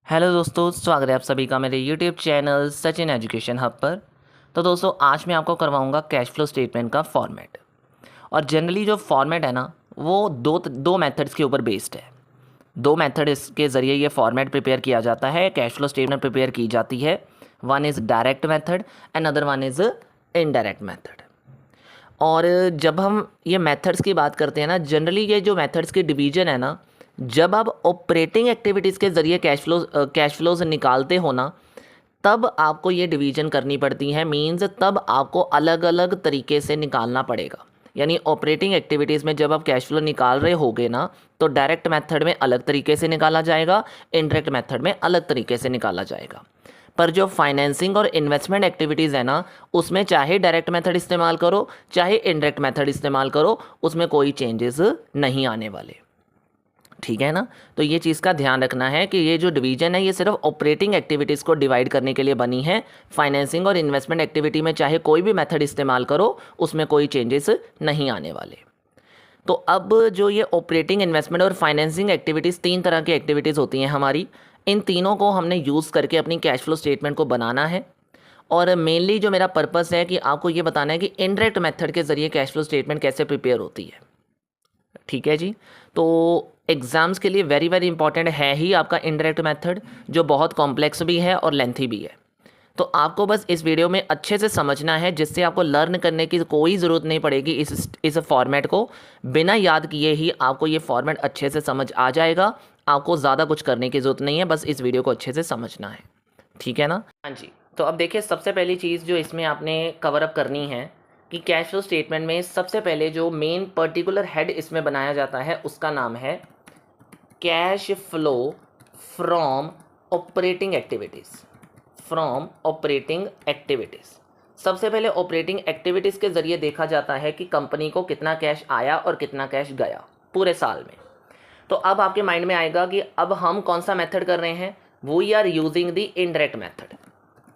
Hello दोस्तों, स्वागत है आप सभी का मेरे YouTube channel Sachin education hub पर। तो दोस्तों, आज मैं आपको करवाऊंगा कैश फ्लो स्टेटमेंट का फॉर्मेट। और जनरली जो फॉर्मेट है ना, वो दो मेथड्स के ऊपर बेस्ड है। दो मेथड के ज़रिए ये फॉर्मेट प्रिपेयर किया जाता है, कैश फ्लो स्टेटमेंट प्रिपेयर की जाती है। One is direct method and other one is indirect method. और जब हम ये मेथड्स की बात करते हैं ना, जनरली ये जो मेथड्स की डिवीजन है ना, जब आप ऑपरेटिंग एक्टिविटीज़ के ज़रिए कैश फ्लोज निकालते हो ना, तब आपको ये डिवीजन करनी पड़ती है। मींस तब आपको अलग अलग तरीके से निकालना पड़ेगा। यानी ऑपरेटिंग एक्टिविटीज़ में जब आप कैश फ्लो निकाल रहे होगे ना, तो डायरेक्ट मेथड में अलग तरीके से निकाला जाएगा, इनडायरेक्ट मेथड में अलग तरीके से निकाला जाएगा। पर जो फाइनेंसिंग और इन्वेस्टमेंट एक्टिविटीज़ है ना, उसमें चाहे डायरेक्ट मेथड इस्तेमाल करो चाहे इनडायरेक्ट मेथड इस्तेमाल करो, उसमें कोई चेंजेस नहीं आने वाले। ठीक है ना। तो ये चीज़ का ध्यान रखना है कि ये जो डिवीजन है ये सिर्फ ऑपरेटिंग एक्टिविटीज़ को डिवाइड करने के लिए बनी है। फाइनेंसिंग और इन्वेस्टमेंट एक्टिविटी में चाहे कोई भी मेथड इस्तेमाल करो, उसमें कोई चेंजेस नहीं आने वाले। तो अब जो ये ऑपरेटिंग, इन्वेस्टमेंट और फाइनेंसिंग एक्टिविटीज़, तीन तरह की एक्टिविटीज़ होती हैं हमारी। इन तीनों को हमने यूज़ करके अपनी कैश फ्लो स्टेटमेंट को बनाना है। और मेनली जो मेरा पर्पस है कि आपको ये बताना है कि इनडायरेक्ट मेथड के ज़रिए कैश फ्लो स्टेटमेंट कैसे प्रिपेयर होती है। ठीक है जी। तो एग्ज़ाम्स के लिए वेरी वेरी इंपॉर्टेंट है ही आपका इनडायरेक्ट मेथड, जो बहुत कॉम्प्लेक्स भी है और लेंथी भी है। तो आपको बस इस वीडियो में अच्छे से समझना है, जिससे आपको लर्न करने की कोई ज़रूरत नहीं पड़ेगी। इस फॉर्मेट को बिना याद किए ही आपको ये फॉर्मेट अच्छे से समझ आ जाएगा। आपको ज़्यादा कुछ करने की ज़रूरत नहीं है, बस इस वीडियो को अच्छे से समझना है। ठीक है ना। हाँ जी। तो अब देखिए, सबसे पहली चीज़ जो इसमें आपने कवर अप करनी है कि कैश फ्लो स्टेटमेंट में सबसे पहले जो मेन पर्टिकुलर हेड इसमें बनाया जाता है, उसका नाम है cash flow from operating activities. From operating activities. सबसे पहले ऑपरेटिंग एक्टिविटीज़ के ज़रिए देखा जाता है कि कंपनी को कितना कैश आया और कितना कैश गया पूरे साल में। तो अब आपके माइंड में आएगा कि अब हम कौन सा मेथड कर रहे हैं। We are using the indirect method.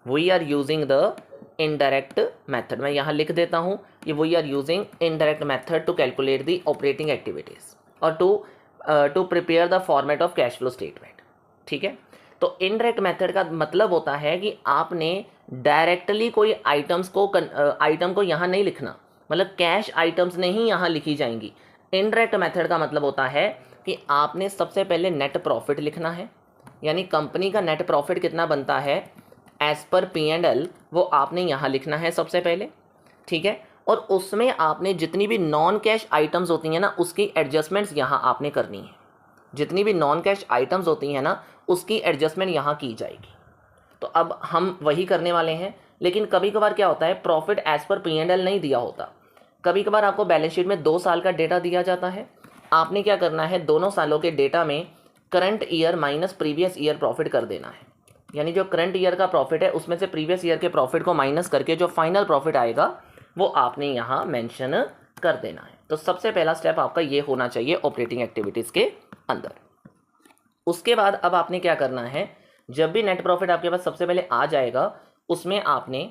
We are using the indirect method. मैं यहाँ लिख देता हूँ कि we are using indirect method to calculate the operating activities और to prepare the format of cash flow statement. ठीक है। तो इनडायरेक्ट मेथड का मतलब होता है कि आपने डायरेक्टली कोई आइटम को यहाँ नहीं लिखना, मतलब कैश आइटम्स नहीं यहाँ लिखी जाएंगी। इनडायरेक्ट मेथड का मतलब होता है कि आपने सबसे पहले नेट प्रॉफिट लिखना है, यानी कंपनी का नेट प्रॉफिट कितना बनता है एज पर P&L, वो आपने यहाँ लिखना है सबसे पहले। ठीक है। और उसमें आपने जितनी भी नॉन कैश आइटम्स होती हैं ना, उसकी एडजस्टमेंट्स यहाँ आपने करनी है। जितनी भी नॉन कैश आइटम्स होती हैं ना, उसकी एडजस्टमेंट यहाँ की जाएगी। तो अब हम वही करने वाले हैं। लेकिन कभी कभार क्या होता है, प्रॉफिट एज पर P&L नहीं दिया होता। कभी कभार आपको बैलेंस शीट में 2 साल का डेटा दिया जाता है। आपने क्या करना है, दोनों सालों के डेटा में current year minus previous year profit कर देना है। यानी जो करंट ईयर का प्रॉफिट है, उसमें से प्रीवियस ईयर के प्रॉफिट को माइनस करके जो फाइनल प्रॉफिट आएगा, वो आपने यहाँ मेंशन कर देना है। तो सबसे पहला स्टेप आपका ये होना चाहिए ऑपरेटिंग एक्टिविटीज़ के अंदर। उसके बाद अब आपने क्या करना है, जब भी नेट प्रॉफिट आपके पास सबसे पहले आ जाएगा, उसमें आपने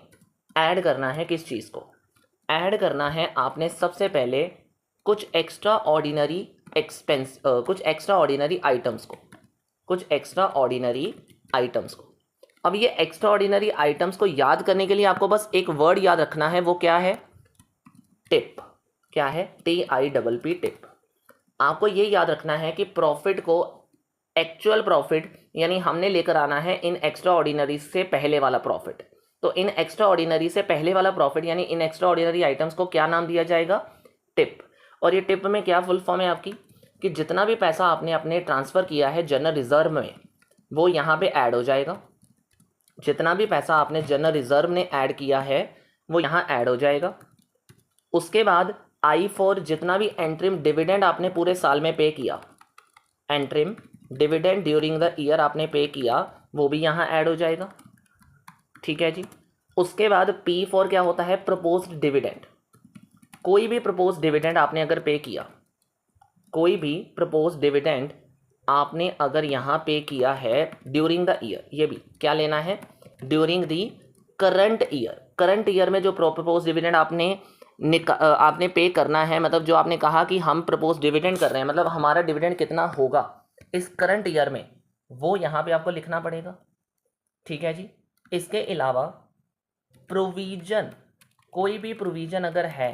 ऐड करना है किस चीज़ को, ऐड करना है आपने सबसे पहले कुछ एक्स्ट्रा ऑर्डिनरी एक्सपेंस, कुछ एक्स्ट्रा ऑर्डिनरी आइटम्स को, कुछ एक्स्ट्रा ऑर्डिनरी आइटम्स को। अब ये एक्स्ट्रा ऑर्डिनरी आइटम्स को याद करने के लिए आपको बस एक वर्ड याद रखना है, वो क्या है, टिप। क्या है, TIPP, टिप। आपको ये याद रखना है कि प्रॉफिट को, एक्चुअल प्रॉफिट यानी हमने लेकर आना है इन एक्स्ट्रा ऑर्डिनरी से पहले वाला प्रॉफिट। तो इन एक्स्ट्रा ऑर्डिनरी से पहले वाला प्रॉफिट यानी इन एक्स्ट्रा ऑर्डिनरी आइटम्स को क्या नाम दिया जाएगा, टिप। और ये टिप में क्या फुल फॉर्म है आपकी, कि जितना भी पैसा आपने अपने ट्रांसफ़र किया है जनरल रिजर्व में, वो यहाँ पे ऐड हो जाएगा। जितना भी पैसा आपने जनरल रिजर्व ने ऐड किया है, वो यहाँ ऐड हो जाएगा। उसके बाद I4, जितना भी एंट्रीम डिविडेंड आपने पूरे साल में पे किया, interim dividend during the year आपने पे किया, वो भी यहाँ ऐड हो जाएगा। ठीक है जी। उसके बाद P4 क्या होता है, प्रपोज्ड डिविडेंड। कोई भी प्रपोज्ड डिविडेंड आपने अगर पे किया, कोई भी प्रपोज्ड डिविडेंड आपने अगर यहाँ पे किया है ड्यूरिंग द ईयर, ये भी क्या लेना है, during the current year. Current year में जो प्रपोज डिविडेंड आपने पे करना है, मतलब जो आपने कहा कि हम प्रपोज डिविडेंड कर रहे हैं, मतलब हमारा डिविडेंड कितना होगा इस करंट ईयर में, वो यहाँ पे आपको लिखना पड़ेगा। ठीक है जी। इसके अलावा प्रोविजन, कोई भी प्रोविजन अगर है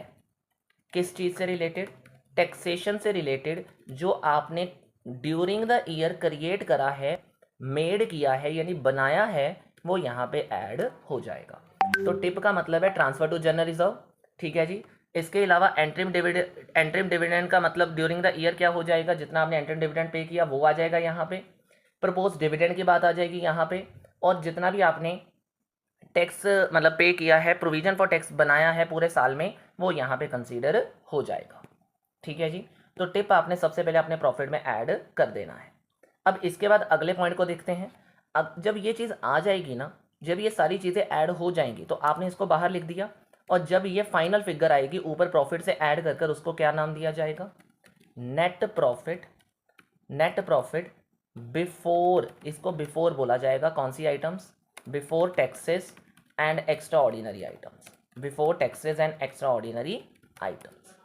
किस चीज़ से रिलेटेड, टैक्सेशन से रिलेटेड, जो आपने ड्यूरिंग द ईयर क्रिएट करा है, मेड किया है यानी बनाया है, वो यहाँ पे ऐड हो जाएगा। तो टिप का मतलब है ट्रांसफर टू जनरल रिजर्व। ठीक है जी। इसके अलावा एंट्रीम डिविडेंड का मतलब ड्यूरिंग द ईयर क्या हो जाएगा, जितना आपने एंट्रीम डिविडेंड पे किया वो आ जाएगा यहाँ पे। प्रपोज डिविडेंड की बात आ जाएगी यहाँ पे, और जितना भी आपने टैक्स मतलब पे किया है, प्रोविजन फॉर टैक्स बनाया है पूरे साल में, वो यहाँ पे कंसीडर हो जाएगा। ठीक है जी। तो टिप आपने सबसे पहले अपने प्रॉफिट में ऐड कर देना है। अब इसके बाद अगले पॉइंट को देखते हैं। अब जब ये चीज़ आ जाएगी ना, जब ये सारी चीज़ें ऐड हो जाएंगी तो आपने इसको बाहर लिख दिया, और जब ये फाइनल फिगर आएगी ऊपर प्रॉफिट से ऐड कर कर उसको क्या नाम दिया जाएगा, net profit. Net profit before, इसको बिफोर बोला जाएगा कौन सी items, before taxes and extraordinary items, before taxes and extraordinary items.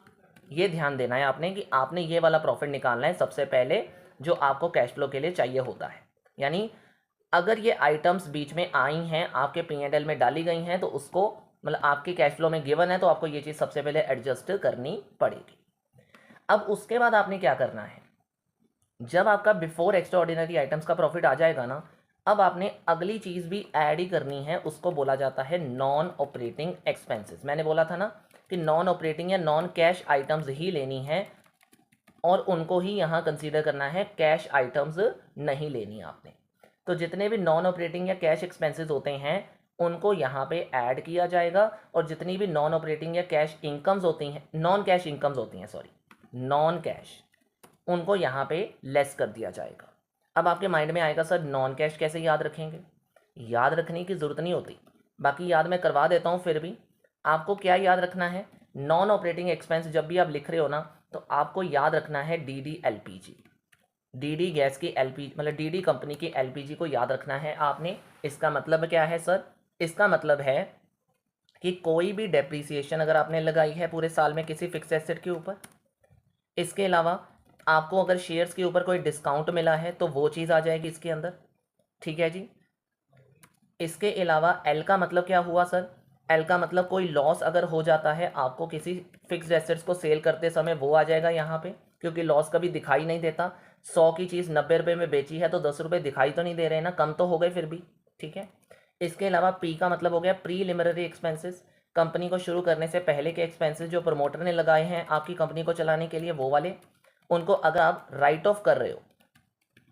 ये ध्यान देना है आपने कि आपने ये वाला प्रॉफिट निकालना है सबसे पहले, जो आपको कैश फ्लो के लिए चाहिए होता है। यानी अगर ये आइटम्स बीच में आई हैं, आपके P&L में डाली गई हैं, तो उसको मतलब आपके कैश फ्लो में गिवन है, तो आपको ये चीज़ सबसे पहले एडजस्ट करनी पड़ेगी। अब उसके बाद आपने क्या करना है, जब आपका बिफोर एक्स्ट्रा ऑर्डिनरी आइटम्स का प्रॉफिट आ जाएगा ना, अब आपने अगली चीज़ भी ऐड ही करनी है, उसको बोला जाता है नॉन ऑपरेटिंग एक्सपेंसेस। मैंने बोला था ना कि नॉन ऑपरेटिंग या नॉन कैश आइटम्स ही लेनी है, और उनको ही यहाँ कंसीडर करना है, कैश आइटम्स नहीं लेनी आपने। तो जितने भी नॉन ऑपरेटिंग या कैश एक्सपेंसेस होते हैं उनको यहाँ पे ऐड किया जाएगा, और जितनी भी नॉन ऑपरेटिंग या कैश इनकम्स होती हैं, नॉन कैश इनकम्स होती हैं, सॉरी नॉन कैश, उनको यहाँ पे लेस कर दिया जाएगा। अब आपके माइंड में आएगा सर नॉन कैश कैसे याद रखेंगे, याद रखने की ज़रूरत नहीं होती, बाकी याद मैं करवा देता हूँ। फिर भी आपको क्या याद रखना है, नॉन ऑपरेटिंग एक्सपेंस जब भी आप लिख रहे हो ना, तो आपको याद रखना है DD LPG, गैस की LPG मतलब DD कंपनी की LPG को याद रखना है आपने। इसका मतलब क्या है सर, इसका मतलब है कि कोई भी डेप्रीसिएशन अगर आपने लगाई है पूरे साल में किसी फिक्स एसेट के ऊपर, इसके अलावा आपको अगर शेयर्स के ऊपर कोई डिस्काउंट मिला है तो वो चीज़ आ जाएगी इसके अंदर। ठीक है जी। इसके अलावा एल का मतलब क्या हुआ सर, एल का मतलब कोई लॉस अगर हो जाता है आपको किसी फिक्स्ड एसेट्स को सेल करते समय, वो आ जाएगा यहाँ पे, क्योंकि लॉस कभी दिखाई नहीं देता। 100 की चीज़ 90 रुपये में बेची है तो 10 रुपये दिखाई तो नहीं दे रहे ना, कम तो हो गए फिर भी। ठीक है। इसके अलावा पी का मतलब हो गया प्रीलिमिनरी एक्सपेंसेस, कंपनी को शुरू करने से पहले के एक्सपेंसेस जो प्रमोटर ने लगाए हैं आपकी कंपनी को चलाने के लिए, वो वाले, उनको अगर आप राइट ऑफ कर रहे हो,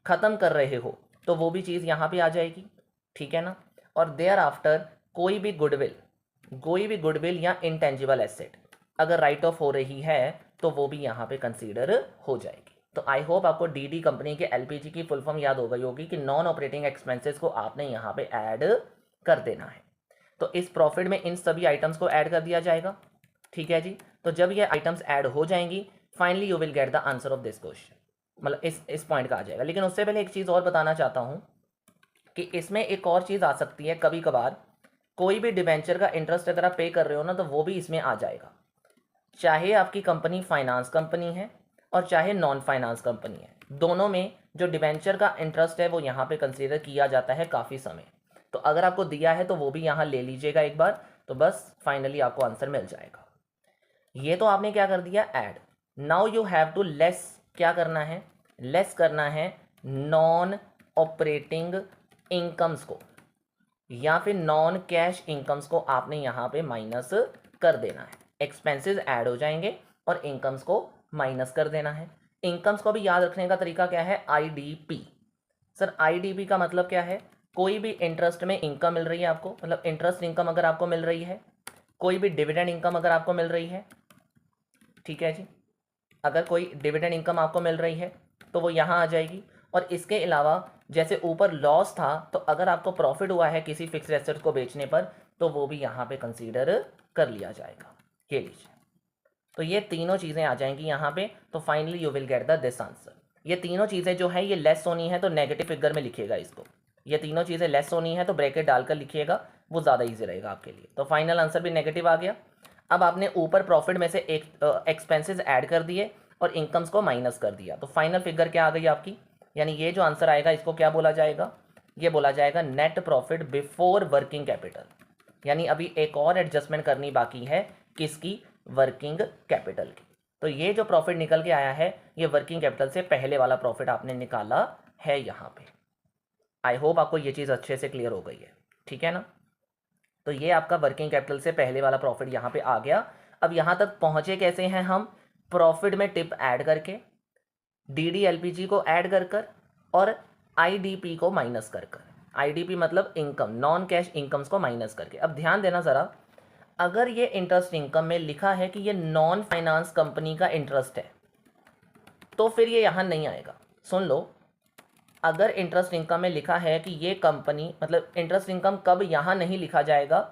ख़त्म कर रहे हो, तो वो भी चीज़ यहाँ पे आ जाएगी। ठीक है ना। और देयर आफ्टर कोई भी गुडविल या इंटेंजिबल एसेट अगर राइट ऑफ हो रही है तो वो भी यहाँ पे कंसीडर हो जाएगी। तो आई होप आपको DD कंपनी के LPG की फुल फॉर्म याद हो गई होगी कि नॉन ऑपरेटिंग एक्सपेंसेस को आपने यहाँ पे ऐड कर देना है। तो इस प्रॉफिट में इन सभी आइटम्स को ऐड कर दिया जाएगा। ठीक है जी। तो जब ये आइटम्स ऐड हो जाएंगी, finally you will get the answer of this question, मतलब इस पॉइंट का आ जाएगा। लेकिन उससे पहले एक चीज़ और बताना चाहता हूँ कि इसमें एक और चीज़ आ सकती है, कभी कभार कोई भी डिबेंचर का इंटरेस्ट अगर आप पे कर रहे हो ना, तो वो भी इसमें आ जाएगा, चाहे आपकी कंपनी फाइनेंस कंपनी है और चाहे नॉन फाइनेंस कंपनी है, दोनों में जो डिबेंचर का इंटरेस्ट है वो यहाँ पे कंसीडर किया जाता है काफ़ी समय। तो अगर आपको दिया है तो वो भी यहाँ ले लीजिएगा एक बार, तो बस फाइनली आपको आंसर मिल जाएगा। ये तो आपने क्या कर दिया, add. Now you have to less, क्या करना है, लेस करना है नॉन ऑपरेटिंग इनकम्स को, या फिर नॉन कैश इनकम्स को आपने यहाँ पे माइनस कर देना है। एक्सपेंसेस ऐड हो जाएंगे और इनकम्स को माइनस कर देना है। इनकम्स को भी याद रखने का तरीका क्या है, IDP। सर IDP का मतलब क्या है, कोई भी इंटरेस्ट में इनकम मिल रही है आपको, मतलब इंटरेस्ट इनकम अगर आपको मिल रही है, कोई भी डिविडेंड इनकम अगर आपको मिल रही है, ठीक है जी, अगर कोई डिविडेंड इनकम आपको मिल रही है तो वो यहाँ आ जाएगी। और इसके अलावा जैसे ऊपर लॉस था, तो अगर आपको प्रॉफिट हुआ है किसी फिक्स्ड एसेट को बेचने पर, तो वो भी यहाँ पे कंसीडर कर लिया जाएगा। ये लीजिए, तो ये तीनों चीज़ें आ जाएंगी यहाँ पे। तो finally you will get the this answer. ये तीनों चीज़ें जो है ये लेस होनी है तो नेगेटिव फिगर में लिखिएगा इसको, ये तीनों चीज़ें लेस होनी है तो ब्रैकेट डालकर लिखिएगा, वो ज़्यादा ईजी रहेगा आपके लिए। तो फाइनल आंसर भी नेगेटिव आ गया। अब आपने ऊपर प्रॉफिट में से एक एक्सपेंसेस ऐड कर दिए और इनकम्स को माइनस कर दिया, तो फाइनल फिगर क्या आ गई आपकी, यानी ये जो आंसर आएगा इसको क्या बोला जाएगा, ये बोला जाएगा net profit before working capital. यानी अभी एक और एडजस्टमेंट करनी बाकी है, किसकी, वर्किंग कैपिटल की। तो ये जो प्रॉफिट निकल के आया है ये वर्किंग कैपिटल से पहले वाला प्रॉफिट आपने निकाला है यहाँ पे। आई होप आपको ये चीज़ अच्छे से क्लियर हो गई है, ठीक है ना। तो ये आपका वर्किंग कैपिटल से पहले वाला प्रॉफिट यहाँ पे आ गया। अब यहाँ तक पहुँचे कैसे हैं हम, प्रॉफिट में टिप ऐड करके, DDLPG को ऐड कर और IDP को माइनस कर। IDP मतलब इनकम, नॉन कैश इनकम्स को माइनस करके। अब ध्यान देना ज़रा, अगर ये इंटरेस्ट इनकम में लिखा है कि ये नॉन फाइनेंस कंपनी का इंटरेस्ट है तो फिर ये यहाँ नहीं आएगा। सुन लो, अगर इंटरेस्ट इनकम में लिखा है कि ये कंपनी, मतलब इंटरेस्ट इनकम कब यहाँ नहीं लिखा जाएगा,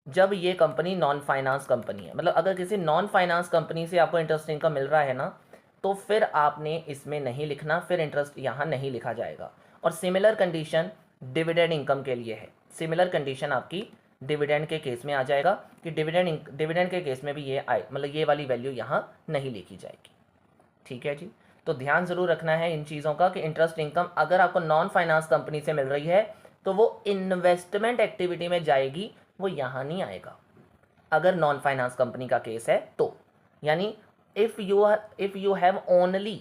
जब ये कंपनी नॉन फाइनेंस कंपनी है। मतलब अगर किसी नॉन फाइनेंस कंपनी से आपको इंटरेस्ट इनकम मिल रहा है ना, तो फिर आपने इसमें नहीं लिखना, फिर इंटरेस्ट यहाँ नहीं लिखा जाएगा। और सिमिलर कंडीशन डिविडेंड इनकम के लिए है। सिमिलर कंडीशन आपकी डिविडेंड के केस में आ जाएगा कि डिविडेंड के केस में भी ये आए, मतलब ये वाली वैल्यू यहाँ नहीं लिखी जाएगी, ठीक है जी। तो ध्यान ज़रूर रखना है इन चीज़ों का कि इंटरेस्ट इनकम अगर आपको नॉन फाइनेंस कंपनी से मिल रही है तो वो इन्वेस्टमेंट एक्टिविटी में जाएगी, वो यहाँ नहीं आएगा अगर नॉन फाइनेंस कंपनी का केस है तो। यानी if you have only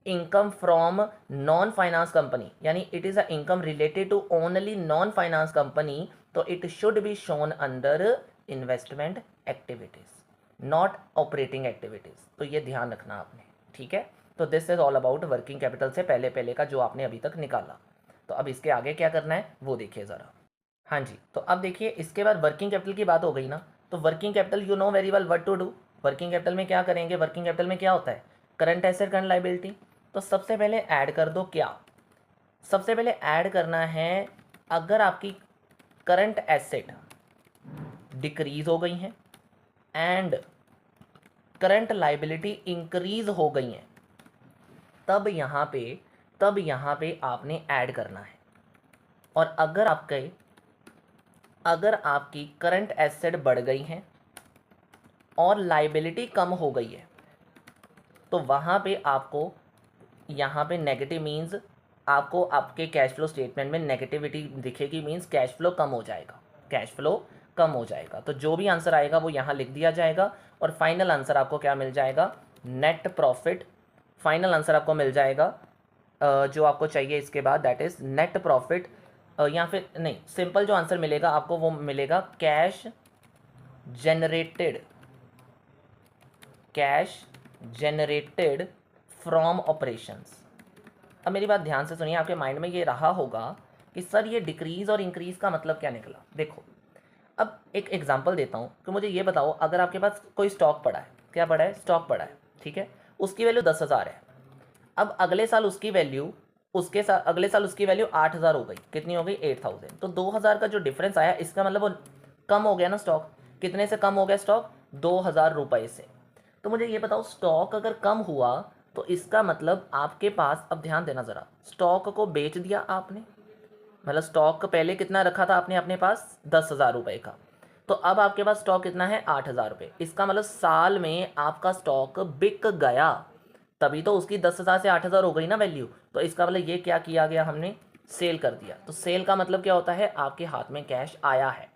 income from non finance company, यानी it is a income related to only non finance company, तो it should be shown under investment activities, not operating activities. तो ये ध्यान रखना आपने, ठीक है। तो this is all about working capital से पहले पहले का जो आपने अभी तक निकाला। तो अब इसके आगे क्या करना है वो देखिए ज़रा। हाँ जी, तो अब देखिए इसके बाद वर्किंग कैपिटल की बात हो गई ना, तो working capital you know very well what to do. Working capital में क्या करेंगे, वर्किंग कैपिटल में क्या होता है, करंट एसेट करंट लाइबिलिटी। तो सबसे पहले ऐड कर दो, क्या सबसे पहले ऐड करना है, अगर आपकी करंट एसेट डिक्रीज हो गई हैं एंड करंट लाइबिलिटी इंक्रीज हो गई हैं, तब यहाँ पे आपने ऐड करना है। और अगर आपकी करंट एसेट बढ़ गई हैं और लाइबिलिटी कम हो गई है तो वहाँ पे आपको यहाँ पे नेगेटिव मीन्स आपको आपके कैश फ्लो स्टेटमेंट में नेगेटिविटी दिखेगी, मीन्स कैश फ्लो कम हो जाएगा, कैश फ्लो कम हो जाएगा। तो जो भी आंसर आएगा वो यहाँ लिख दिया जाएगा और फाइनल आंसर आपको क्या मिल जाएगा, नेट प्रॉफिट। फाइनल आंसर आपको मिल जाएगा जो आपको चाहिए इसके बाद, दैट इज़ नेट प्रॉफिट, या फिर नहीं, सिंपल जो आंसर मिलेगा आपको वो मिलेगा कैश जनरेटेड फ्रॉम ऑपरेशंस। अब मेरी बात ध्यान से सुनिए, आपके माइंड में ये रहा होगा कि सर ये डिक्रीज़ और इंक्रीज़ का मतलब क्या निकला। देखो अब एक एग्जांपल देता हूँ कि मुझे ये बताओ, अगर आपके पास कोई स्टॉक पड़ा है, क्या पड़ा है, स्टॉक पड़ा है, ठीक है, उसकी वैल्यू 10,000 है। अब अगले साल उसकी वैल्यू अगले साल उसकी वैल्यू 8,000 हो गई, कितनी हो गई, 8,000। तो 2,000 का जो डिफरेंस आया इसका मतलब वो कम हो गया ना स्टॉक। कितने से कम हो गया स्टॉक, 2,000 रुपये से। तो मुझे ये बताओ, स्टॉक अगर कम हुआ तो इसका मतलब आपके पास, अब ध्यान देना ज़रा, स्टॉक को बेच दिया आपने, मतलब स्टॉक पहले कितना रखा था आपने अपने पास, 10,000 रुपये का, तो अब आपके पास स्टॉक कितना है, 8,000 रुपये। इसका मतलब साल में आपका स्टॉक बिक गया, तभी तो उसकी 10,000 से 8,000 हो गई ना वैल्यू। तो इसका मतलब ये क्या किया गया, हमने सेल कर दिया। तो सेल का मतलब क्या होता है, आपके हाथ में कैश आया है।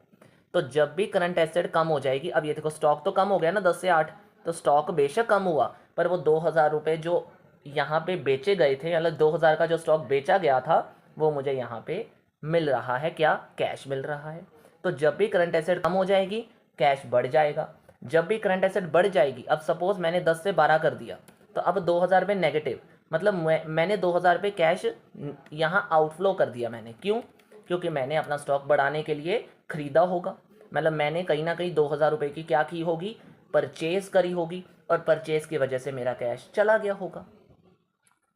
तो जब भी करंट एसेट कम हो जाएगी, अब ये देखो स्टॉक तो कम हो गया ना 10 से 8, तो स्टॉक बेशक कम हुआ पर वो 2,000 रुपये जो यहाँ पे बेचे गए थे, मतलब 2,000 का जो स्टॉक बेचा गया था वो मुझे यहाँ पे मिल रहा है, क्या, कैश मिल रहा है। तो जब भी करंट एसेट कम हो जाएगी कैश बढ़ जाएगा, जब भी करंट एसेट बढ़ जाएगी, अब सपोज मैंने 10 से 12 कर दिया तो अब 2,000 रुपये नेगेटिव, मतलब मैंने 2,000 रुपये कैश यहाँ आउटफ्लो कर दिया मैंने, क्यों, क्योंकि मैंने अपना स्टॉक बढ़ाने के लिए ख़रीदा होगा, मतलब मैंने कहीं ना कहीं 2,000 रुपये की क्या की होगी, परचेज़ करी होगी, और परचेज़ की वजह से मेरा कैश चला गया होगा।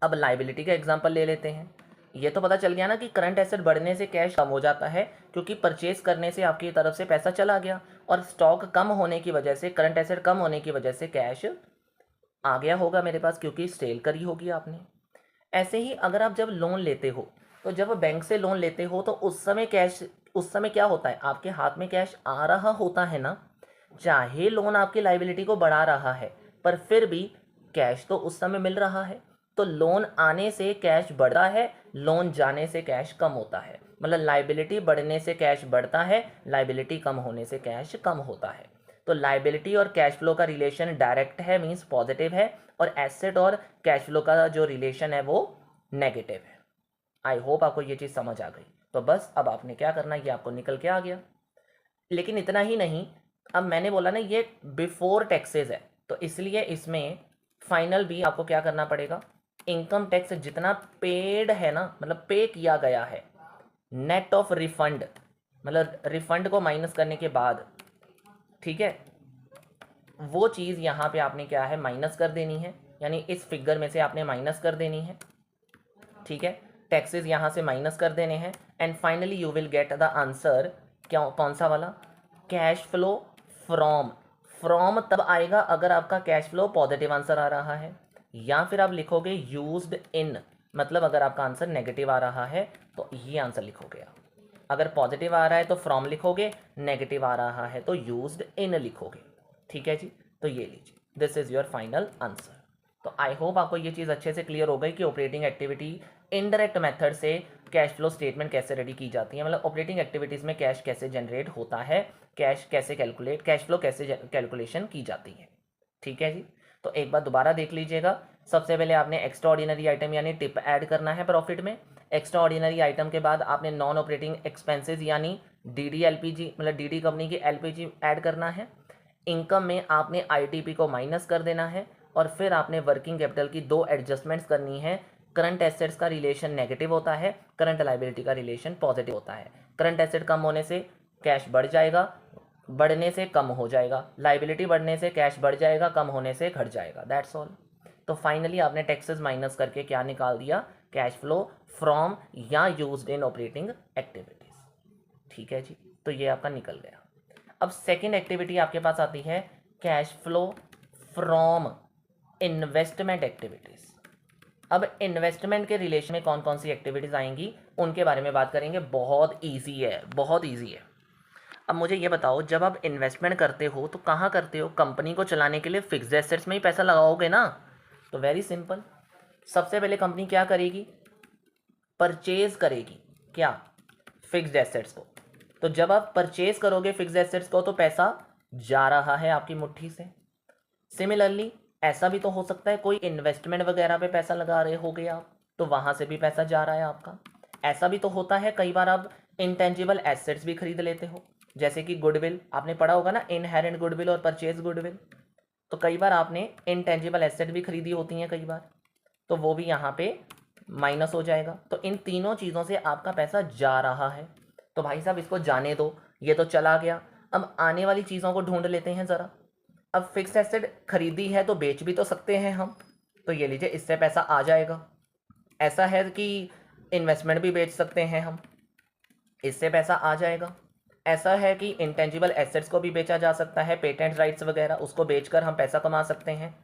अब लाइबिलिटी का एग्जांपल ले लेते हैं। ये तो पता चल गया ना कि करंट एसेट बढ़ने से कैश कम हो जाता है, क्योंकि परचेज़ करने से आपकी तरफ से पैसा चला गया, और स्टॉक कम होने की वजह से, करंट एसेट कम होने की वजह से कैश आ गया होगा मेरे पास, क्योंकि सेल करी होगी आपने। ऐसे ही अगर आप जब लोन लेते हो, तो जब बैंक से लोन लेते हो तो उस समय क्या होता है, आपके हाथ में कैश आ रहा होता है ना, चाहे लोन आपकी लाइबिलिटी को बढ़ा रहा है पर फिर भी कैश तो उस समय मिल रहा है। तो लोन आने से कैश बढ़ता है, लोन जाने से कैश कम होता है। मतलब लाइबिलिटी बढ़ने से कैश बढ़ता है, लाइबिलिटी कम होने से कैश कम होता है। तो लाइबिलिटी और कैश फ्लो का रिलेशन डायरेक्ट है, मीन्स पॉजिटिव है, और एसेट और कैश फ्लो का जो रिलेशन है वो नेगेटिव है। आई होप आपको ये चीज़ समझ आ गई। तो बस अब आपने क्या करना है, ये आपको निकल के आ गया। लेकिन इतना ही नहीं, अब मैंने बोला ना ये बिफोर टैक्सेस है, तो इसलिए इसमें फाइनल भी आपको क्या करना पड़ेगा, इनकम टैक्स जितना पेड है ना, मतलब पे किया गया है, नेट ऑफ रिफंड, मतलब रिफंड को माइनस करने के बाद, ठीक है, वो चीज़ यहाँ पे आपने क्या है माइनस कर देनी है, यानी इस फिगर में से आपने माइनस कर देनी है, ठीक है, टैक्सेस यहाँ से माइनस कर देने हैं, and finally you will get the answer. क्या, कौन सा वाला, कैश फ्लो फ्रॉम। फ्रॉम तब आएगा अगर आपका कैश फ्लो पॉजिटिव आंसर आ रहा है, या फिर आप लिखोगे यूज्ड इन, मतलब अगर आपका आंसर नेगेटिव आ रहा है तो ये आंसर लिखोगे आप। अगर पॉजिटिव आ रहा है तो फ्रॉम लिखोगे, नेगेटिव आ रहा है तो यूज्ड इन लिखोगे। ठीक है जी, तो ये लीजिए, this is your final answer. तो आई होप आपको ये चीज़ अच्छे से क्लियर हो गई कि ऑपरेटिंग एक्टिविटी इनडायरेक्ट मेथड से कैश फ्लो स्टेटमेंट कैसे रेडी की जाती है, मतलब ऑपरेटिंग एक्टिविटीज़ में कैश कैसे जनरेट होता है, कैश कैसे कैलकुलेट, कैश फ्लो कैसे कैलकुलेशन की जाती है। ठीक है जी, तो एक बार दोबारा देख लीजिएगा। सबसे पहले आपने एक्स्ट्रा ऑर्डिनरी आइटम यानी टिप ऐड करना है प्रॉफिट में। एक्स्ट्रा ऑर्डिनरी आइटम के बाद आपने नॉन ऑपरेटिंग एक्सपेंसेस यानी डीडी एलपीजी, मतलब डीडी कंपनी की एलपीजी ऐड करना है। इनकम में आपने आईटीपी को माइनस कर देना है, और फिर आपने वर्किंग कैपिटल की दो एडजस्टमेंट्स करनी है। करंट एसेट्स का रिलेशन नेगेटिव होता है, करंट लाइबिलिटी का रिलेशन पॉजिटिव होता है। करंट एसेट कम होने से कैश बढ़ जाएगा, बढ़ने से कम हो जाएगा, लाइबिलिटी बढ़ने से कैश बढ़ जाएगा, कम होने से घट जाएगा, दैट्स ऑल। तो फाइनली आपने टैक्सेस माइनस करके क्या निकाल दिया, कैश फ्लो फ्रॉम या यूज्ड इन ऑपरेटिंग एक्टिविटीज। ठीक है जी, तो ये आपका निकल गया। अब सेकेंड एक्टिविटी आपके पास आती है cash flow from investment activities. अब इन्वेस्टमेंट के रिलेशन में कौन कौन सी एक्टिविटीज आएंगी उनके बारे में बात करेंगे। बहुत इजी है, बहुत इजी है। अब मुझे ये बताओ, जब आप इन्वेस्टमेंट करते हो तो कहाँ करते हो, कंपनी को चलाने के लिए फिक्स्ड एसेट्स में ही पैसा लगाओगे ना। तो वेरी सिंपल, सबसे पहले कंपनी क्या करेगी, परचेज करेगी, क्या, फिक्स्ड एसेट्स को। तो जब आप परचेज करोगे फिक्स्ड एसेट्स को तो पैसा जा रहा है आपकी मुट्ठी से। सिमिलरली ऐसा भी तो हो सकता है कोई इन्वेस्टमेंट वगैरह पे पैसा लगा रहे होगे आप, तो वहाँ से भी पैसा जा रहा है आपका। ऐसा भी तो होता है कई बार आप इंटेंजिबल एसेट्स भी खरीद लेते हो, जैसे कि गुडविल, आपने पढ़ा होगा ना, इनहेरेंट गुडविल और परचेज गुडविल। तो कई बार आपने इंटेंजिबल एसेट भी खरीदी होती हैं कई बार, तो वो भी यहाँ पे माइनस हो जाएगा। तो इन तीनों चीज़ों से आपका पैसा जा रहा है, तो भाई साहब इसको जाने दो, ये तो चला गया। अब आने वाली चीज़ों को ढूंढ लेते हैं ज़रा। अब फिक्स एसेट खरीदी है तो बेच भी तो सकते हैं हम, तो ये लीजिए इससे पैसा आ जाएगा। ऐसा है कि इन्वेस्टमेंट भी बेच सकते हैं हम, इससे पैसा आ जाएगा। ऐसा है कि इंटेंजिबल एसेट्स को भी बेचा जा सकता है, पेटेंट राइट्स वगैरह, उसको बेचकर हम पैसा कमा सकते हैं,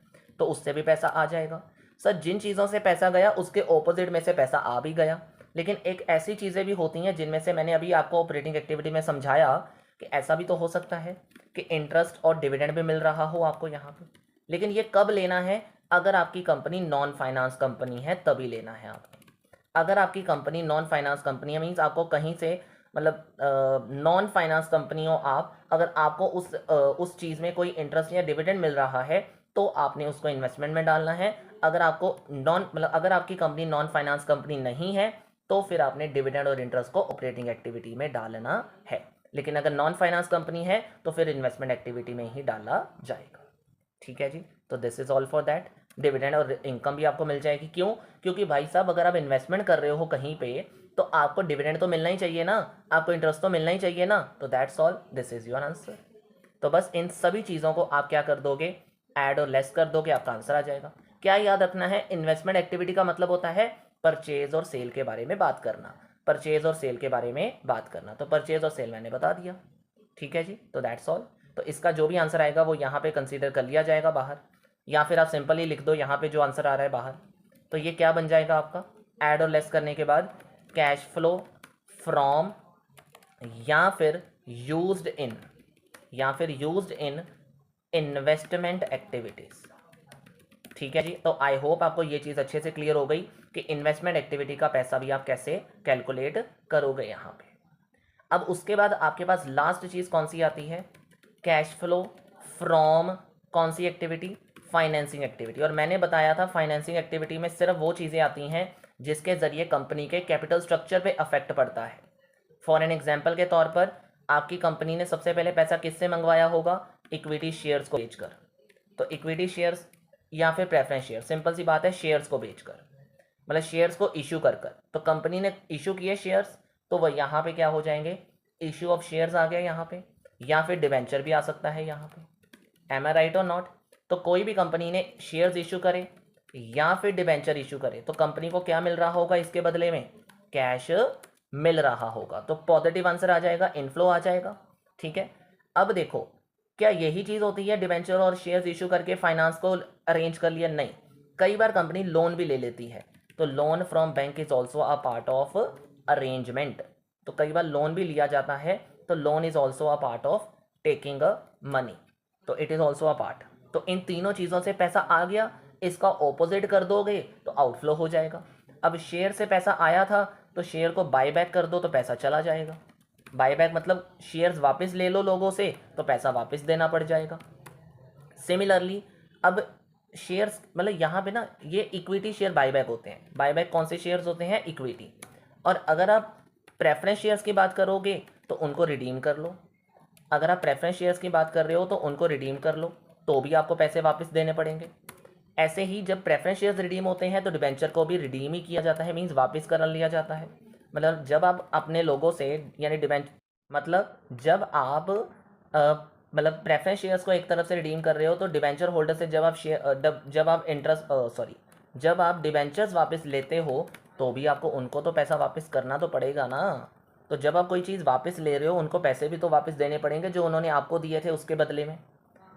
तो उससे भी पैसा आ जाएगा। सर जिन चीज़ों से पैसा गया उसके ऑपोजिट में से पैसा आ भी गया। लेकिन एक ऐसी चीज़ें भी होती हैं जिनमें से मैंने अभी आपको ऑपरेटिंग एक्टिविटी में समझाया कि ऐसा भी तो हो सकता है कि इंटरेस्ट और डिविडेंड भी मिल रहा हो आपको यहाँ पे। लेकिन ये कब लेना है, अगर आपकी कंपनी नॉन फाइनेंस कंपनी है तभी लेना है आपको। अगर आपकी कंपनी नॉन फाइनेंस कंपनी है, मीन्स आपको कहीं से, मतलब नॉन फाइनेंस कंपनी हो आप, अगर आपको उस चीज़ में कोई इंटरेस्ट या डिविडेंड मिल रहा है तो आपने उसको इन्वेस्टमेंट में डालना है। अगर आपको अगर आपकी कंपनी नॉन फाइनेंस कंपनी नहीं है तो फिर आपने डिविडेंड और इंटरेस्ट को ऑपरेटिंग एक्टिविटी में डालना है। लेकिन अगर नॉन फाइनेंस कंपनी है तो फिर इन्वेस्टमेंट एक्टिविटी में ही डाला जाएगा। ठीक है जी, तो this is all for that. Dividend और इनकम भी आपको मिल जाएगी, क्यों, क्योंकि भाई साहब अगर आप इन्वेस्टमेंट कर रहे हो कहीं पे तो आपको डिविडेंड तो मिलना ही चाहिए ना, आपको इंटरेस्ट तो मिलना ही चाहिए ना। तो that's all, this is your answer. तो बस इन सभी चीज़ों को आप क्या कर दोगे, ऐड और लेस कर दोगे, आपका आंसर आ जाएगा। क्या याद रखना है, इन्वेस्टमेंट एक्टिविटी का मतलब होता है परचेज और सेल के बारे में बात करना, परचेज और सेल के बारे में बात करना। तो परचेज और सेल मैंने बता दिया। ठीक है जी, तो दैट्स ऑल। तो इसका जो भी आंसर आएगा वो यहाँ पे कंसीडर कर लिया जाएगा बाहर, या फिर आप सिंपली लिख दो यहाँ पे जो आंसर आ रहा है बाहर। तो ये क्या बन जाएगा आपका, ऐड और लेस करने के बाद कैश फ्लो फ्रॉम या फिर यूज्ड इन, या फिर यूज्ड इन इन्वेस्टमेंट एक्टिविटीज। ठीक है जी। तो आई होप आपको ये चीज़ अच्छे से क्लियर हो गई कि इन्वेस्टमेंट एक्टिविटी का पैसा भी आप कैसे कैलकुलेट करोगे यहाँ पे। अब उसके बाद आपके पास लास्ट चीज़ कौन सी आती है, कैश फ्लो फ्रॉम कौन सी एक्टिविटी, फाइनेंसिंग एक्टिविटी। और मैंने बताया था फाइनेंसिंग एक्टिविटी में सिर्फ वो चीज़ें आती हैं जिसके ज़रिए कंपनी के कैपिटल स्ट्रक्चर पे अफेक्ट पड़ता है। फॉर एन एग्जाम्पल के तौर पर आपकी कंपनी ने सबसे पहले पैसा किससे मंगवाया होगा, इक्विटी शेयर्स को बेचकर। तो इक्विटी शेयर्स या फिर प्रेफरेंस शेयर, सिंपल सी बात है, शेयर्स को बेचकर, मतलब शेयर्स को इशू कर कर। तो कंपनी ने इशू किए शेयर्स, तो वह यहाँ पे क्या हो जाएंगे, इशू ऑफ शेयर्स आ गया यहाँ पे, या फिर डिवेंचर भी आ सकता है यहाँ पे। एम आई राइट और नॉट। तो कोई भी कंपनी ने शेयर्स इशू करे या फिर डिवेंचर इशू करे तो कंपनी को क्या मिल रहा होगा इसके बदले में, कैश मिल रहा होगा। तो पॉजिटिव आंसर आ जाएगा, इनफ्लो आ जाएगा। ठीक है। अब देखो, क्या यही चीज़ होती है डिवेंचर और शेयर्स इशू करके फाइनेंस को अरेंज कर लिया, नहीं। कई बार कंपनी लोन भी ले लेती है, तो loan from bank is also a part of arrangement. तो कई बार लोन भी लिया जाता है, तो loan is also a part of taking a money, तो it is also a part. तो इन तीनों चीज़ों से पैसा आ गया, इसका ऑपोजिट कर दोगे तो आउटफ्लो हो जाएगा। अब शेयर से पैसा आया था तो शेयर को बाय बैक कर दो तो पैसा चला जाएगा। बाय बैक मतलब शेयर्स वापस ले लो लोगों से तो पैसा वापस देना पड़ जाएगा। सिमिलरली अब शेयर्स मतलब यहाँ पे ना ये इक्विटी शेयर बायबैक होते हैं। बायबैक कौन से शेयर्स होते हैं, इक्विटी। और अगर आप प्रेफरेंस शेयर्स की बात करोगे तो उनको रिडीम कर लो। अगर आप प्रेफरेंस शेयर्स की बात कर रहे हो तो उनको रिडीम कर लो, तो भी आपको पैसे वापस देने पड़ेंगे। ऐसे ही जब प्रेफरेंस शेयर्स रिडीम होते हैं तो डिबेंचर को भी रिडीम ही किया जाता है, मीन्स वापस कर लिया जाता है। मतलब जब आप अपने लोगों से यानी डिबेंचर मतलब जब आप मतलब प्रेफरेंस शेयर्स को एक तरफ से रिडीम कर रहे हो तो डिबेंचर होल्डर से जब आप जब आप इंटरेस्ट जब आप डिबेंचर्स वापस लेते हो तो भी आपको उनको तो पैसा वापस करना तो पड़ेगा ना। तो जब आप कोई चीज़ वापस ले रहे हो उनको पैसे भी तो वापस देने पड़ेंगे जो उन्होंने आपको दिए थे उसके बदले में।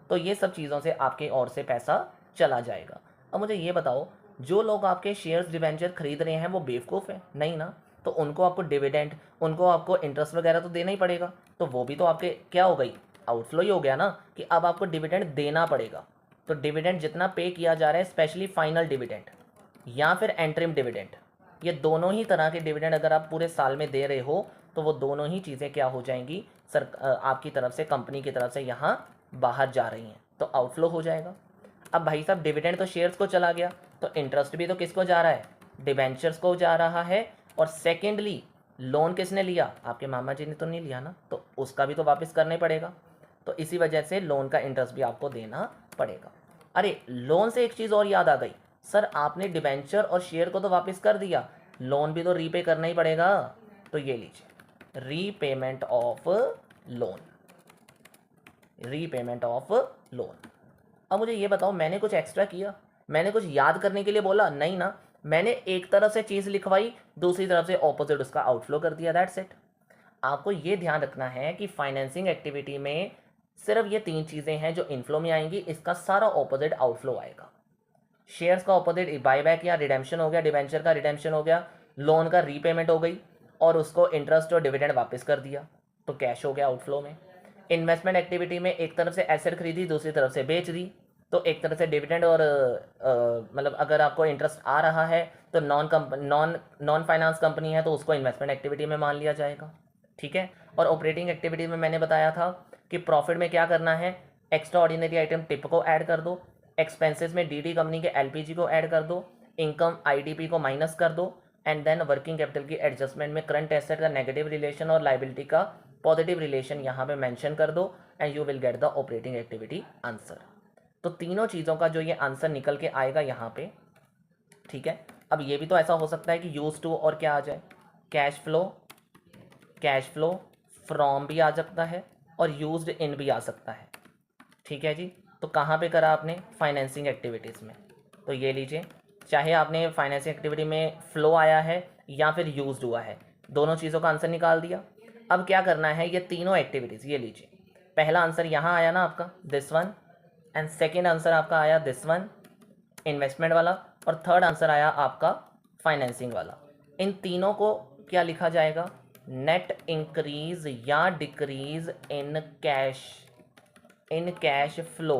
तो ये सब चीज़ों से आपके ओर से पैसा चला जाएगा। अब मुझे ये बताओ, जो लोग आपके शेयर्स डिबेंचर खरीद रहे हैं वो बेवकूफ़ है नहीं ना। तो उनको आपको डिविडेंड, उनको आपको इंटरेस्ट वगैरह तो देना ही पड़ेगा। तो वो भी तो आपके क्या हो गई, आउटफ्लो ही हो गया ना, कि अब आपको डिविडेंड देना पड़ेगा। तो डिविडेंड जितना पे किया जा रहा है, स्पेशली फाइनल डिविडेंड या फिर एंट्रीम डिविडेंड, ये दोनों ही तरह के डिविडेंड अगर आप पूरे साल में दे रहे हो तो वो दोनों ही चीज़ें क्या हो जाएंगी, आपकी तरफ से, कंपनी की तरफ से यहाँ बाहर जा रही हैं, तो आउटफ्लो हो जाएगा। अब भाई साहब डिविडेंड तो शेयर्स को चला गया, तो इंटरेस्ट भी तो किसको जा रहा है, डिबेंचर्स को जा रहा है। और सेकेंडली लोन किसने लिया, आपके मामा जी ने तो नहीं लिया ना, तो उसका भी तो वापस करना पड़ेगा। तो इसी वजह से लोन का इंटरेस्ट भी आपको देना पड़ेगा। अरे लोन से एक चीज़ और याद आ गई, सर आपने डिबेंचर और शेयर को तो वापस कर दिया, लोन भी तो रीपे करना ही पड़ेगा। तो ये लीजिए, repayment of loan, repayment of loan. अब मुझे ये बताओ, मैंने कुछ एक्स्ट्रा किया, मैंने कुछ याद करने के लिए बोला, नहीं ना। मैंने एक तरफ से चीज़ लिखवाई, दूसरी तरफ से ऑपोजिट उसका आउटफ्लो कर दिया, दैट्स इट। आपको ये ध्यान रखना है कि फाइनेंसिंग एक्टिविटी में सिर्फ ये तीन चीज़ें हैं जो इनफ्लो में आएंगी, इसका सारा ऑपोजिट आउटफ्लो आएगा। शेयर्स का ऑपोजिट बायबैक या रिडेम्पशन हो गया, डिबेंचर का रिडेम्पशन हो गया, लोन का रीपेमेंट हो गई और उसको इंटरेस्ट और डिविडेंड वापस कर दिया, तो कैश हो गया आउटफ्लो में। इन्वेस्टमेंट एक्टिविटी में एक तरफ से एसेट खरीदी, दूसरी तरफ से बेच दी, तो एक तरह से डिविडेंड और मतलब अगर आपको इंटरेस्ट आ रहा है तो नॉन फाइनेंस कंपनी है तो उसको इन्वेस्टमेंट एक्टिविटी में मान लिया जाएगा। ठीक है। और ऑपरेटिंग एक्टिविटी में मैंने बताया था कि प्रॉफिट में क्या करना है, एक्स्ट्रा ऑर्डिनरी आइटम टिप को ऐड कर दो, एक्सपेंसेस में डीडी कंपनी के एलपीजी को ऐड कर दो, इनकम आईडीपी को माइनस कर दो, एंड देन वर्किंग कैपिटल की एडजस्टमेंट में करंट एसेट का नेगेटिव रिलेशन और लाइबिलिटी का पॉजिटिव रिलेशन यहाँ पे मेंशन कर दो, and you will get the operating activity answer. तो तीनों चीज़ों का जो ये आंसर निकल के आएगा यहाँ पे। ठीक है। अब ये भी तो ऐसा हो सकता है कि यूज टू और क्या आ जाए, कैश फ्लो फ्रॉम भी आ सकता है और यूज्ड इन भी आ सकता है। ठीक है जी। तो कहाँ पे करा आपने, फाइनेंसिंग एक्टिविटीज़ में। तो ये लीजिए, चाहे आपने फाइनेंसिंग एक्टिविटी में फ्लो आया है या फिर यूज्ड हुआ है, दोनों चीज़ों का आंसर निकाल दिया। अब क्या करना है, ये तीनों एक्टिविटीज़, ये लीजिए, पहला आंसर यहाँ आया ना आपका, this one, and second answer आपका आया दिस वन, इन्वेस्टमेंट वाला, और थर्ड आंसर आया आपका फाइनेंसिंग वाला। इन तीनों को क्या लिखा जाएगा, नेट इंक्रीज या decrease in cash flow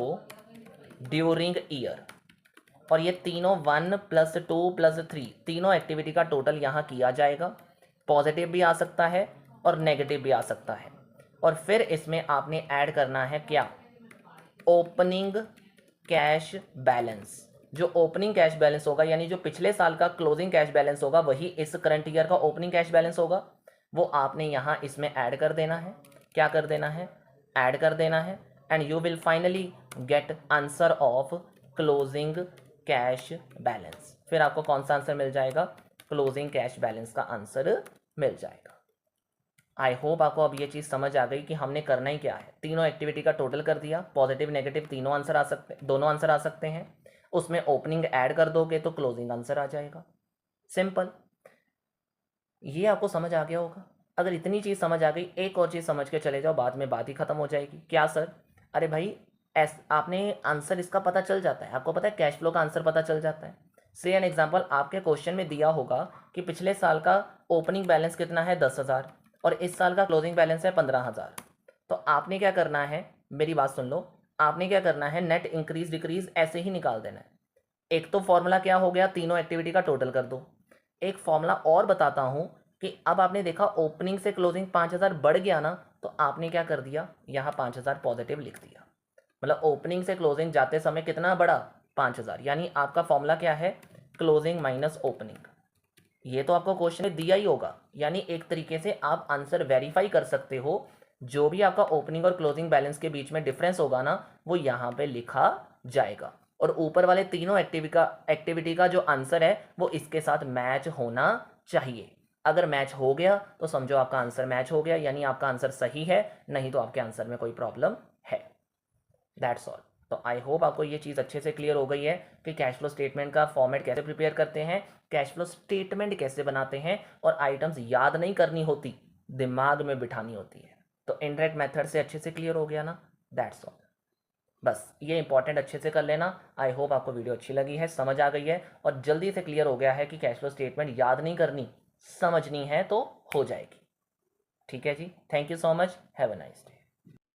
during year. और ये तीनों 1 + 2 + 3 तीनों एक्टिविटी का टोटल यहाँ किया जाएगा। पॉजिटिव भी आ सकता है और नेगेटिव भी आ सकता है। और फिर इसमें आपने ऐड करना है क्या, ओपनिंग कैश बैलेंस। जो ओपनिंग कैश बैलेंस होगा यानी जो पिछले साल का क्लोजिंग कैश बैलेंस होगा वही इस करंट ईयर का ओपनिंग कैश बैलेंस होगा, वो आपने यहाँ इसमें ऐड कर देना है। क्या कर देना है, ऐड कर देना है। And you will finally get answer of closing cash balance. फिर आपको कौन सा आंसर मिल जाएगा, क्लोजिंग कैश बैलेंस का आंसर मिल जाएगा। आई होप आपको अब ये चीज़ समझ आ गई कि हमने करना ही क्या है। तीनों एक्टिविटी का टोटल कर दिया, पॉजिटिव नेगेटिव तीनों आंसर आ सकते, दोनों आंसर आ सकते हैं। उसमें ओपनिंग ऐड कर दोगे तो क्लोजिंग आंसर आ जाएगा। सिंपल। ये आपको समझ आ गया होगा। अगर इतनी चीज़ समझ आ गई, एक और चीज़ समझ के चले जाओ, बाद में बात ही खत्म हो जाएगी। क्या सर, अरे भाई आपने आंसर इसका पता चल जाता है, आपको पता है कैश फ्लो का आंसर पता चल जाता है। से एन एग्जाम्पल, आपके क्वेश्चन में दिया होगा कि पिछले साल का ओपनिंग बैलेंस कितना है 10,000 और इस साल का क्लोजिंग बैलेंस है 15,000। तो आपने क्या करना है, मेरी बात सुन लो, आपने क्या करना है, नेट इंक्रीज डिक्रीज ऐसे ही निकाल देना है। एक तो फॉर्मूला क्या हो गया, तीनों एक्टिविटी का टोटल कर दो। एक फॉर्मूला और बताता हूँ कि अब आपने देखा ओपनिंग से क्लोजिंग 5,000 बढ़ गया ना, तो आपने क्या कर दिया, यहाँ 5,000 पॉजिटिव लिख दिया। मतलब ओपनिंग से क्लोजिंग जाते समय कितना बढ़ा, 5,000। यानी आपका फॉर्मूला क्या है, क्लोजिंग माइनस ओपनिंग। ये तो आपको क्वेश्चन में दिया ही होगा, यानी एक तरीके से आप आंसर वेरीफाई कर सकते हो। जो भी आपका ओपनिंग और क्लोजिंग बैलेंस के बीच में डिफरेंस होगा ना, वो यहाँ पे लिखा जाएगा। और ऊपर वाले तीनों एक्टिविटी का जो आंसर है वो इसके साथ मैच होना चाहिए। अगर मैच हो गया तो समझो आपका आंसर मैच हो गया, यानी आपका आंसर सही है, नहीं तो आपके आंसर में कोई प्रॉब्लम है। That's all. तो आई होप आपको ये चीज़ अच्छे से क्लियर हो गई है कि कैश फ्लो स्टेटमेंट का फॉर्मेट कैसे प्रिपेयर करते हैं, कैश फ्लो स्टेटमेंट कैसे बनाते हैं, और आइटम्स याद नहीं करनी होती, दिमाग में बिठानी होती है। तो इनडायरेक्ट मेथड से अच्छे से क्लियर हो गया ना, दैट्स ऑल। बस ये इंपॉर्टेंट अच्छे से कर लेना। आई होप आपको वीडियो अच्छी लगी है, समझ आ गई है और जल्दी से क्लियर हो गया है कि कैश फ्लो स्टेटमेंट याद नहीं करनी, समझनी है तो हो जाएगी। ठीक है जी, thank you so much, have a nice day.